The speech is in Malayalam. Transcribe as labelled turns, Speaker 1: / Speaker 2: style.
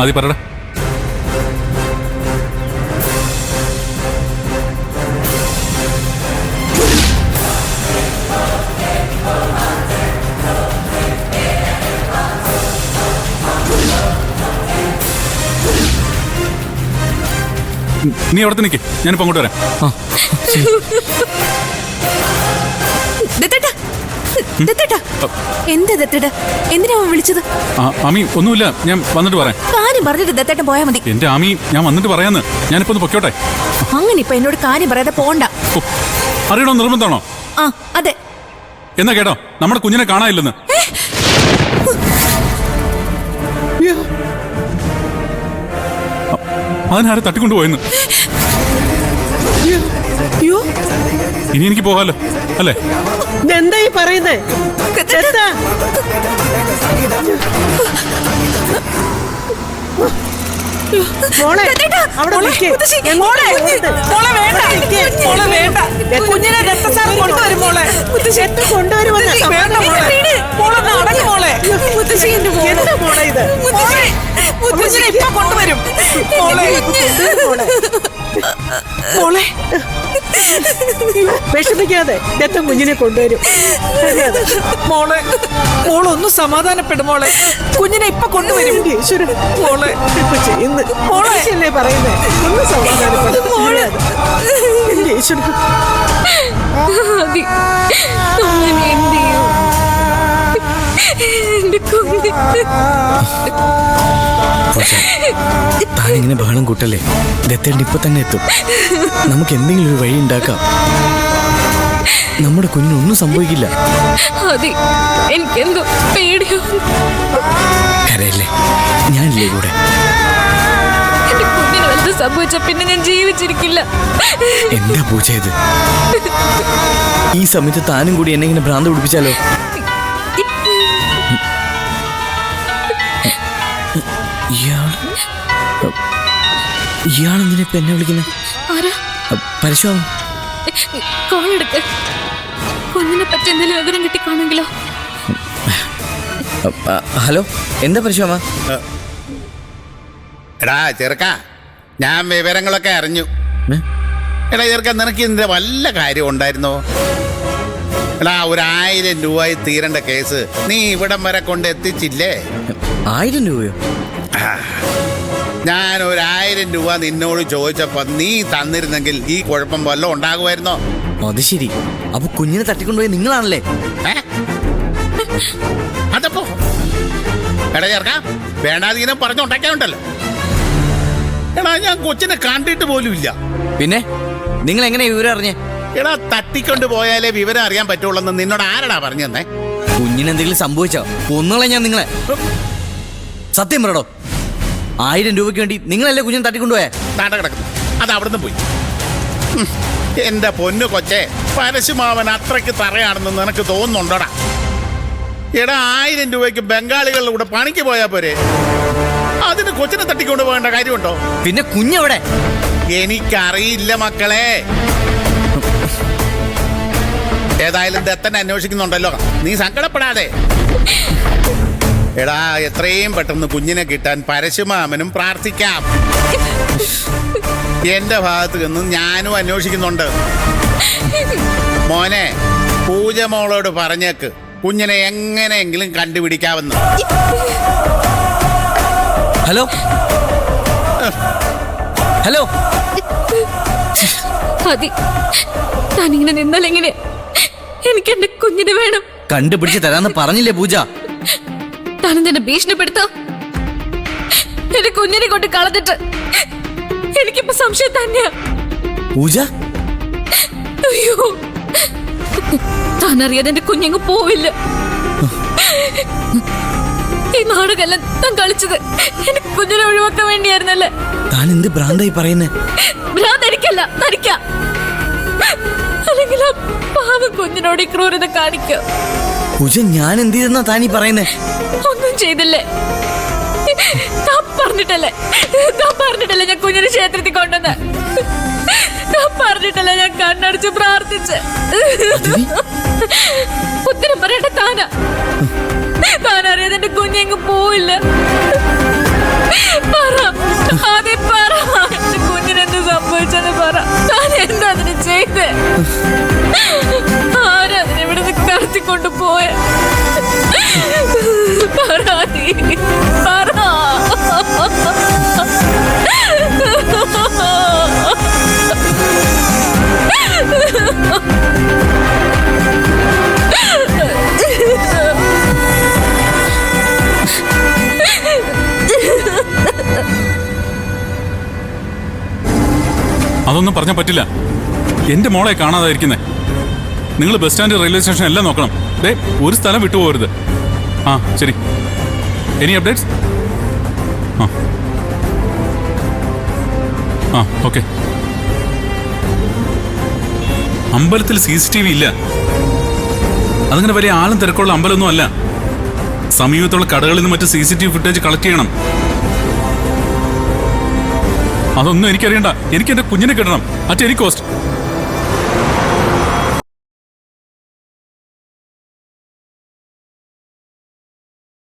Speaker 1: ആദ്യം പറയടാ. നീ അവിടെ നിൽക്കേ, ഞാനിപ്പോ അങ്ങോട്ട് വരാം.
Speaker 2: എന്താ ദത്തേട്ട, എന്തിനാ വിളിച്ചത്?
Speaker 1: ആമി ഒന്നുമില്ല, ഞാൻ വന്നിട്ട് പറയാം.
Speaker 2: കാര്യം പറഞ്ഞിട്ട് ദത്തേട്ടൻ പോയാ മതി.
Speaker 1: എന്റെ ആമി, ഞാൻ വന്നിട്ട് പറയാന്ന്. ഞാനിപ്പോ ഒന്ന് പൊക്കോട്ടെ.
Speaker 2: അങ്ങനെ ഇപ്പൊ എന്നോട് കാര്യം പറയാതെ പോണ്ട.
Speaker 1: അറിയണോ, നിർബന്ധമാണോ?
Speaker 2: ആ അതെ.
Speaker 1: എന്നാ കേട്ടോ, നമ്മുടെ കുഞ്ഞിനെ കാണാനില്ലെന്ന്. അതിനാരെ തട്ടിക്കൊണ്ടുപോയെന്ന്. ഇനി എനിക്ക് പോകാലോ അല്ലേ?
Speaker 3: എന്തായി പറയുന്നേ? വിഷമിക്കാതെ ദത്തം കുഞ്ഞിനെ കൊണ്ടുവരും.
Speaker 4: മോളെ, മോളൊന്ന് സമാധാനപ്പെടും മോളെ. കുഞ്ഞിനെ ഇപ്പൊ കൊണ്ടുവരും. മോളെ
Speaker 3: ചെയ്യുന്നു മോളെ പറയുന്നേ. ഒന്ന് സമാധാനപ്പെടും. എന്റെ ഈശ്വര,
Speaker 5: താനിങ്ങനെ ബഹളം കൂട്ടല്ലേ. ദത്തേട്ടൻ ഇപ്പൊ തന്നെ എത്തും. നമുക്ക് എന്തെങ്കിലും ഒരു വഴി ഉണ്ടാക്കാം. നമ്മുടെ കുഞ്ഞിനൊന്നും സംഭവിക്കില്ല.
Speaker 2: എനിക്കെന്തോ പേടിയോ.
Speaker 5: കരയല്ലേ, ഞാനില്ലേ കൂടെ.
Speaker 2: എന്റെ കുഞ്ഞിന് വലുത് സംഭവിച്ച പിന്നെ ഞാൻ ജീവിച്ചിരിക്കില്ല.
Speaker 5: എന്താ പൂജ ഇത്? ഈ സമയത്ത് താനും കൂടി എന്നെ ഇങ്ങനെ ഭ്രാന്ത് പിടിപ്പിച്ചാലോ? ഇയാളെന്തിനാ ഇപ്പൊ എന്നെ വിളിക്കുന്നത്? പരശുവാമൻ,
Speaker 2: കുഞ്ഞിനെ പറ്റി എന്തെങ്കിലും വിവരം കിട്ടിക്കാണെങ്കിലോ?
Speaker 5: ഹലോ, എന്താ പരശുവാമ?
Speaker 6: എടാ ചെറുക്ക, ഞാൻ വിവരങ്ങളൊക്കെ അറിഞ്ഞു. എടാ ചെറുക്ക, നിനക്ക് ഇതിന്റെ വല്ല കാര്യം ഉണ്ടായിരുന്നോ? എടാ, 1000 രൂപയിൽ തീരേണ്ട കേസ് നീ ഇവിടം വരെ കൊണ്ട് എത്തിച്ചില്ലേ?
Speaker 5: 1000 രൂപയോ?
Speaker 6: ഞാൻ 1000 രൂപ നിന്നോട് ചോദിച്ചപ്പോ നീ തന്നിരുന്നെങ്കിൽ ഈ കുഴപ്പം വല്ലതും ഉണ്ടാകുമായിരുന്നോ?
Speaker 5: അത് ശരി. അപ്പൊ കുഞ്ഞിനെ തട്ടിക്കൊണ്ടുപോയി നിങ്ങളാണല്ലേ?
Speaker 6: അതപ്പോ എടാ ചേർക്ക, വേണ്ടാതീനം പറഞ്ഞുണ്ടാക്കാനുണ്ടല്ലോ. എടാ, ഞാൻ കൊച്ചിനെ കണ്ടിട്ട് പോലും ഇല്ല.
Speaker 5: പിന്നെ നിങ്ങൾ എങ്ങനെ വിവരം അറിഞ്ഞേ?
Speaker 6: എടാ, തട്ടിക്കൊണ്ട് പോയാലേ വിവരം അറിയാൻ പറ്റുള്ളൂ നിന്നോട് ആരടാ പറഞ്ഞു തന്നെ?
Speaker 5: കുഞ്ഞിനെന്തെങ്കിലും സംഭവിച്ചോ? കൊന്നുകളെ ഞാൻ നിങ്ങളെ. സത്യം പറയടോ, 1000 രൂപയ്ക്ക് വേണ്ടി നിങ്ങളല്ലേ കുഞ്ഞിനെ തട്ടിക്കൊണ്ടുപോയേ?
Speaker 6: താണ്ട കിടക്കുന്നു, അത് അവിടുന്ന് പോയി. എന്റെ പൊന്നു കൊച്ചെ, പരശുമാവൻ അത്രയ്ക്ക് തറയാണെന്ന് നിനക്ക് തോന്നുന്നുണ്ടോടാ? എടാ, 1000 രൂപയ്ക്ക് ബംഗാളികളുടെ കൂടെ പണിക്ക് പോയാ പോരെ? അതിന് കൊച്ചിനെ തട്ടിക്കൊണ്ടു പോകേണ്ട കാര്യമുണ്ടോ?
Speaker 5: പിന്നെ കുഞ്ഞെവിടെ?
Speaker 6: എനിക്കറിയില്ല മക്കളെ. ഏതായാലും ദത്തനെ അന്വേഷിക്കുന്നുണ്ടല്ലോ, നീ സങ്കടപ്പെടാതെ. എടാ, എത്രയും പെട്ടെന്ന് കുഞ്ഞിനെ കിട്ടാൻ പരശുമാമനും പ്രാർത്ഥിക്കാം. എന്റെ ഭാഗത്ത് നിന്നും ഞാനും അന്വേഷിക്കുന്നുണ്ട്. മോനെ, പൂജ മോളോട് പറഞ്ഞേക്ക് കുഞ്ഞിനെ എങ്ങനെയെങ്കിലും കണ്ടുപിടിക്കാമെന്ന്.
Speaker 5: Hello hello,
Speaker 2: താനിങ്ങനെ നിന്നാലെങ്ങനെ? എനിക്ക് എന്റെ കുഞ്ഞിനെ വേണം.
Speaker 5: കണ്ടുപിടിച്ച് തരാന്ന് പറഞ്ഞില്ലേ പൂജ?
Speaker 2: താനെന്നെ ഭീഷണിപ്പെടുത്തോ? എന്റെ കുഞ്ഞിനെ കൊണ്ട് കളഞ്ഞിട്ട് എനിക്കിപ്പോ സംശയം തന്നെയാ.
Speaker 5: പൂജ,
Speaker 2: അയ്യോ, താനറിയാതെ എന്റെ കുഞ്ഞങ്ങ് പോവില്ല. ഈ നാടകമെല്ലാം താൻ കളിച്ചത് എന്റെ കുഞ്ഞിനെ ഒഴിവാക്കാൻ വേണ്ടിയായിരുന്നല്ലേ?
Speaker 5: താൻ എന്ത് ഭ്രാന്തായി പറയുന്നേ?
Speaker 2: ഭ്രാന്ത് എനിക്കല്ല, തനിക്കാ. അല്ലെങ്കിൽ ആ പാവ കുഞ്ഞിനോട് ഈ ക്രൂരത കാണിക്കോ?
Speaker 5: പൂജ, ഞാൻ എന്ത് ചെയ്തെന്നാ താനീ പറയുന്നേ?
Speaker 2: ഒന്നും ചെയ്തില്ലേ? താൻ പറഞ്ഞിട്ടല്ലേ ഞാൻ കുഞ്ഞിനെ ക്ഷേത്രത്തിൽ കൊണ്ടുവന്ന്. താൻ പറഞ്ഞിട്ടല്ലേ ഞാൻ കണ്ണടച്ച് പ്രാർത്ഥിച്ച്. ഉത്തരം പറയട്ടെ, താനറിയാതെ എന്റെ കുഞ്ഞെങ്ങും പോവില്ല. പറ ആദ്യം പറ, എന്റെ കുഞ്ഞിനെന്ത് സംഭവിച്ചെന്ന് പറ. ഞാൻ എന്താ അതിന് ചെയ്ത്? ആരതിനെവിടുന്ന് കടത്തിക്കൊണ്ട് പോയ? പറ നീ, പറ.
Speaker 1: അതൊന്നും പറഞ്ഞാൽ പറ്റില്ല. എന്റെ മോളെ കാണാതായിരിക്കുന്നേ. നിങ്ങൾ ബസ് സ്റ്റാൻഡ്, റെയിൽവേ സ്റ്റേഷൻ എല്ലാം നോക്കണം. ദേ, ഒരു സ്ഥലം വിട്ടുപോകരുത്. ആ ശരി. Any updates? ആ ഓക്കെ. അമ്പലത്തിൽ CCTV ഇല്ല. അതങ്ങനെ വലിയ ആളും തിരക്കുള്ള അമ്പലമൊന്നും അല്ല. സമീപത്തുള്ള കടകളിൽ നിന്ന് മറ്റ് CCTV ഫുട്ടേജ് കളക്ട് ചെയ്യണം. അതൊന്നും എനിക്കറിയണ്ട. എനിക്ക് എന്റെ കുഞ്ഞിനെ കിട്ടണം. At any cost.